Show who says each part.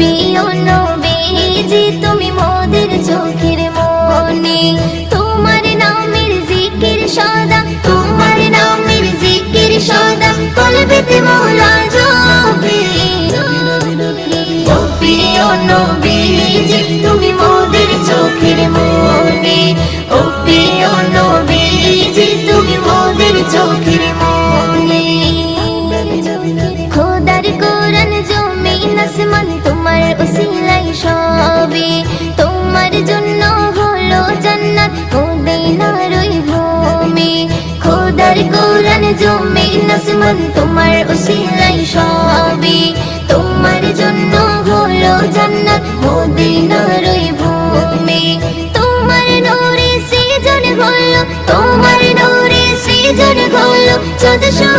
Speaker 1: প্রিয় নবীজি তুমি মোদের চোখের মনি, তোমার নামের জিকির সদা, তোমার নামের জিকির সদা কলবেতে মওলা জপে। ও প্রিয় নবীজি তুমি মোদের চোখের মনি, ও প্রিয় নবীজি তুমি মোদের চোখের মনি। খোদার কোরআন জমিন আসমান তোমার উসিলাই সবে, তোমার জন্য হলো জান্নাত মদিনার ওই ভূমি। খোদার কোরআন জমিন আসমান তোমার উসিলাই সবে, তোমার জন্য হলো জান্নাত মদিনার ওই ভূমি। তোমার নূরে সৃজন হলো, তোমার নূরে সৃজন হলো 1400